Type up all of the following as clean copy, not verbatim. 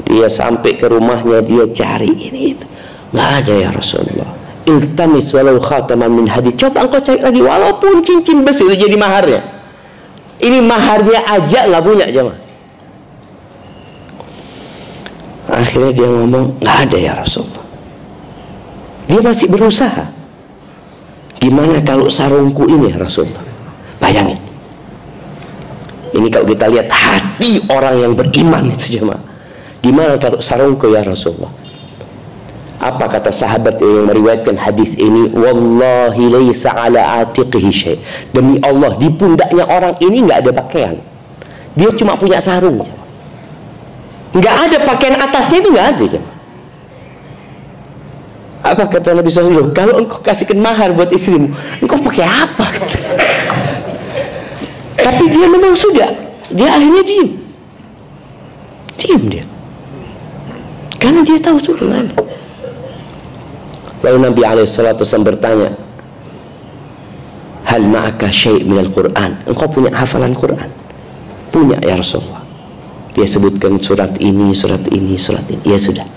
Dia sampai ke rumahnya, dia cari ini itu, nggak ada ya Rasulullah. Iltamis walau khataman min hadid. Coba engkau cari lagi, walaupun cincin besi itu jadi maharnya. Ini maharnya aja nggak punya jemaah. Akhirnya dia ngomong, nggak ada ya Rasulullah. Dia masih berusaha. Gimana kalau sarungku ini ya Rasulullah? Bayangin. Ini kalau kita lihat hati orang yang beriman itu jemaah. Gimana kalau sarungku ya Rasulullah? Apa kata sahabat yang meriwayatkan hadis ini? Wallahi laisa ala atiqihi syai. Demi Allah, di pundaknya orang ini nggak ada pakaian. Dia cuma punya sarung. Nggak ada pakaian atasnya, itu nggak ada. Apa kata Nabi SAW? Kalau engkau kasihkan mahar buat istrimu, engkau pakai apa? Tapi dia memang sudah. Dia akhirnya diam dia. Karena dia tahu sudah nggak ada. Lalu Nabi SAW bertanya, hal ma'aka syai' minal Qur'an? Engkau punya hafalan Quran? Punya ya Rasulullah. Dia sebutkan surat ini, surat ini, surat ini. Ya sudah,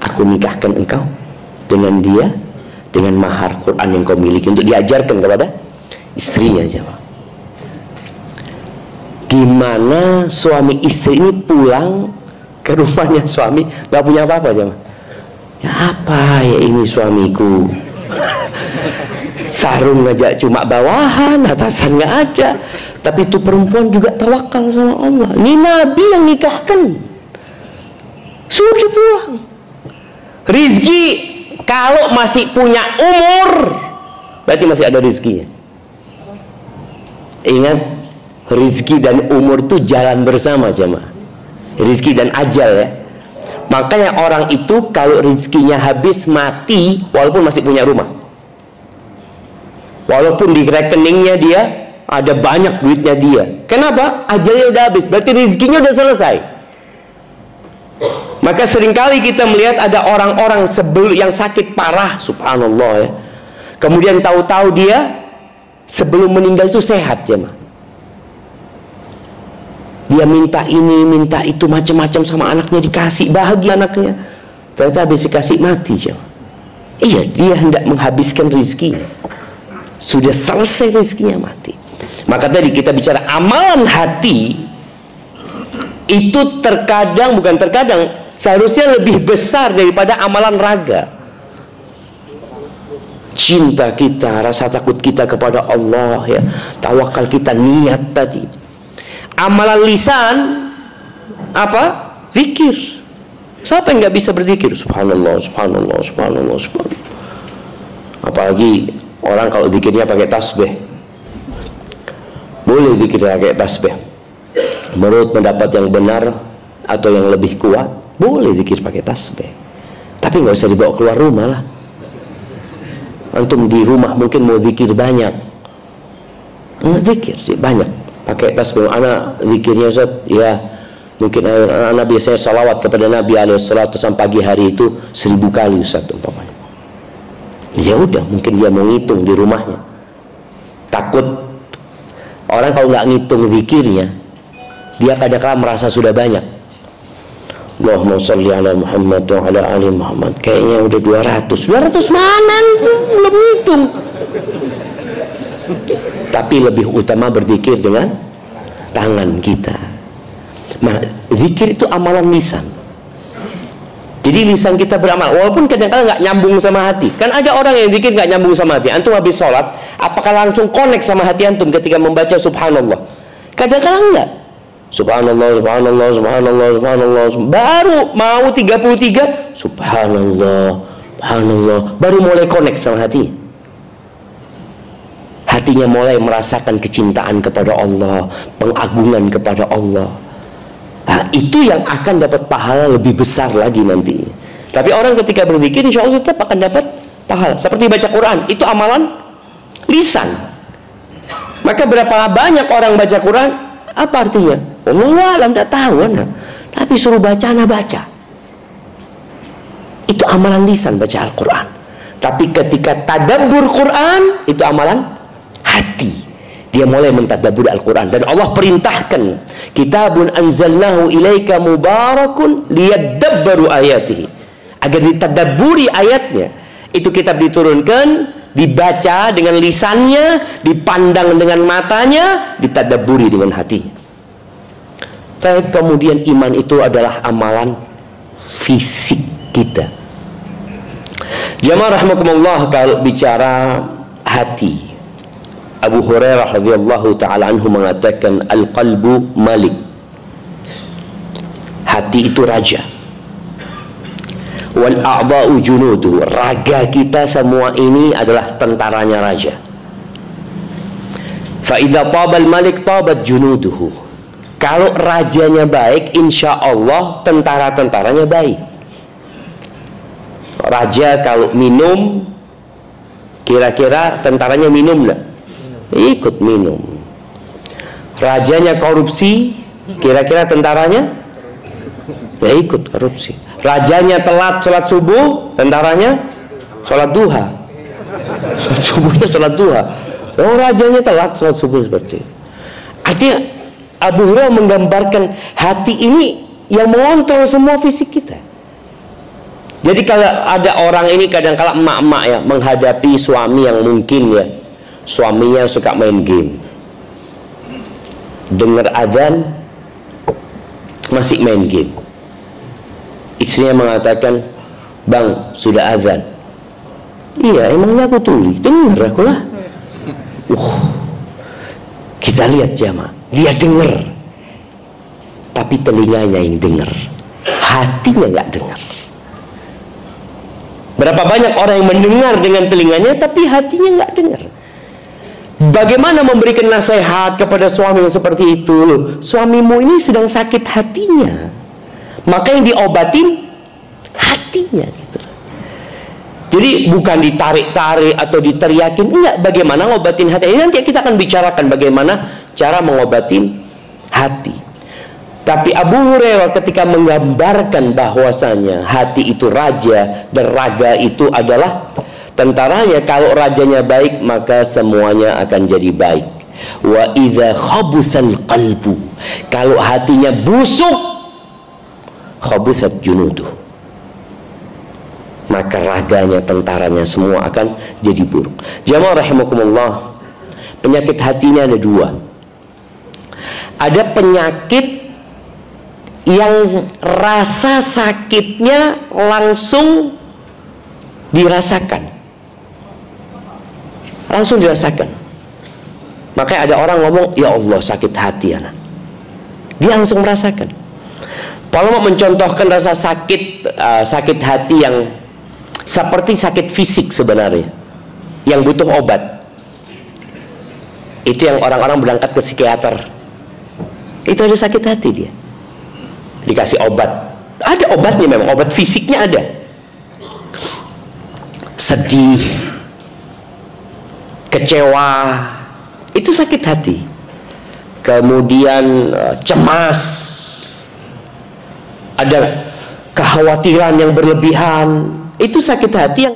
aku nikahkan engkau dengan dia, dengan mahar Quran yang kau miliki, untuk diajarkan kepada istrinya. Jemaah, gimana suami istri ini pulang ke rumahnya suami gak punya apa-apa jemaah? Ya apa ya ini suamiku, sarung aja cuma bawahan, atasan nggak ada. Tapi itu perempuan juga tawakal sama Allah. Ini Nabi yang nikahkan, sudah pulang. Rizki kalau masih punya umur, berarti masih ada rizkinya. Ingat, rizki dan umur itu jalan bersama jemaah. Rizki dan ajal ya. Makanya orang itu kalau rizkinya habis, mati walaupun masih punya rumah, walaupun di rekeningnya dia ada banyak duitnya dia. Kenapa? Ajalnya udah habis, berarti rizkinya udah selesai. Maka seringkali kita melihat ada orang-orang sebelum yang sakit parah, subhanallah ya, kemudian tahu-tahu dia sebelum meninggal itu sehat jemaah. Dia minta ini, minta itu, macam-macam sama anaknya, dikasih, bahagia anaknya. Ternyata habis dikasih mati jemaah. Iya, dia hendak menghabiskan rizki, sudah selesai rizkinya, mati. Maka tadi kita bicara amalan hati itu terkadang, bukan terkadang, seharusnya lebih besar daripada amalan raga. Cinta kita, rasa takut kita kepada Allah ya, tawakal kita, niat tadi. Amalan lisan apa? Zikir. Siapa yang nggak bisa berzikir? Subhanallah, subhanallah, subhanallah, subhanallah. Apalagi orang kalau zikirnya pakai tasbih. Boleh zikirnya pakai tasbih. Menurut pendapat yang benar atau yang lebih kuat, boleh zikir pakai tasbih. Tapi nggak usah dibawa keluar rumah lah. Antum di rumah mungkin mau zikir banyak, nggak zikir banyak. Pakai tasbih, anak zikirnya Ustaz, ya mungkin anak biasanya salawat kepada Nabi alaihissalatu sampai pagi hari itu 1000 kali Ustaz umpamanya. Ya udah, mungkin dia mau ngitung di rumahnya. Takut orang kalau nggak ngitung zikirnya, dia kadang-kadang merasa sudah banyak. Allahumma sholli ala Muhammad wa ala ali Muhammad, kayaknya udah 200 mana itu, belum ngitung. Tapi lebih utama berzikir dengan tangan kita. Nah, zikir itu amalan lisan. Jadi lisan kita beramal, walaupun kadang-kadang nggak nyambung sama hati. Kan ada orang yang zikir nggak nyambung sama hati. Antum habis sholat, apakah langsung connect sama hati antum ketika membaca subhanallah? Kadang-kadang enggak. Subhanallah, subhanallah, subhanallah, subhanallah. Baru mau 33, subhanallah, subhanallah, baru mulai connect sama hati. Hatinya mulai merasakan kecintaan kepada Allah, pengagungan kepada Allah. Nah, itu yang akan dapat pahala lebih besar lagi nanti. Tapi orang ketika berzikir, insya Allah tetap akan dapat pahala. Seperti baca Quran, itu amalan lisan. Maka berapa banyak orang baca Quran, apa artinya? Allah alam, tidak tahu anak. Tapi suruh baca, anak baca. Itu amalan lisan, baca Al-Quran. Tapi ketika tadabbur Quran, itu amalan hati. Dia mulai mentadabburi Al-Quran. Dan Allah perintahkan, kitabun anzalnahu ilaika mubarakun liyadabbaru ayatihi, agar ditadabburi ayatnya. Itu kitab diturunkan, dibaca dengan lisannya, dipandang dengan matanya, ditadabburi dengan hatinya. Tapi kemudian iman itu adalah amalan fisik kita. Jamaah rahimakumullah, kalau bicara hati, Abu Hurairah radhiyallahu taala anhu mengatakan, al-qalbu malik. Hati itu raja. Wal a'dha'u junuduhu. Raga kita semua ini adalah tentaranya raja. Fa idza taba al-malik tabat junuduhu. Kalau rajanya baik, insya Allah tentara-tentaranya baik. Raja kalau minum, kira-kira tentaranya minum enggak? Ikut minum. Rajanya korupsi, kira-kira tentaranya ya ikut korupsi. Rajanya telat sholat subuh, tentaranya sholat duha. Sholat subuhnya sholat duha. Oh, rajanya telat sholat subuh seperti itu. Artinya Abu Hurairah menggambarkan hati ini yang mengontrol semua fisik kita. Jadi kalau ada orang ini, kadang-kala emak-emak ya, menghadapi suami yang mungkin ya, suaminya suka main game, dengar azan masih main game. Istrinya mengatakan, bang sudah azan. Iya, emangnya aku tuli, dengar aku lah. Kita lihat jamaah, dia dengar, tapi telinganya yang dengar, hatinya nggak dengar. Berapa banyak orang yang mendengar dengan telinganya, tapi hatinya nggak dengar. Bagaimana memberikan nasihat kepada suami yang seperti itu? Loh, suamimu ini sedang sakit hatinya, maka yang diobatin hatinya gitu. Jadi bukan ditarik-tarik atau diteriakin, enggak. Bagaimana ngobatin hati? Ini nanti kita akan bicarakan bagaimana cara mengobatin hati. Tapi Abu Hurairah ketika menggambarkan bahwasanya hati itu raja dan raga itu adalah tentaranya. Kalau rajanya baik, maka semuanya akan jadi baik. Wa idza khabutsal qalbu, kalau hatinya busuk, khabutsat junuduh, maka raganya, tentaranya semua akan jadi buruk. Jamaah rahimakumullah, penyakit hatinya ada dua. Ada penyakit yang rasa sakitnya langsung dirasakan, langsung dirasakan. Makanya ada orang ngomong, ya Allah sakit hati anak. Dia langsung merasakan. Kalau mau mencontohkan rasa sakit hati yang seperti sakit fisik sebenarnya, yang butuh obat, itu yang orang-orang berangkat ke psikiater. Itu ada sakit hati dia, dikasih obat. Ada obatnya memang, obat fisiknya ada. Sedih, kecewa, itu sakit hati. Kemudian cemas, ada kekhawatiran yang berlebihan, itu sakit hati yang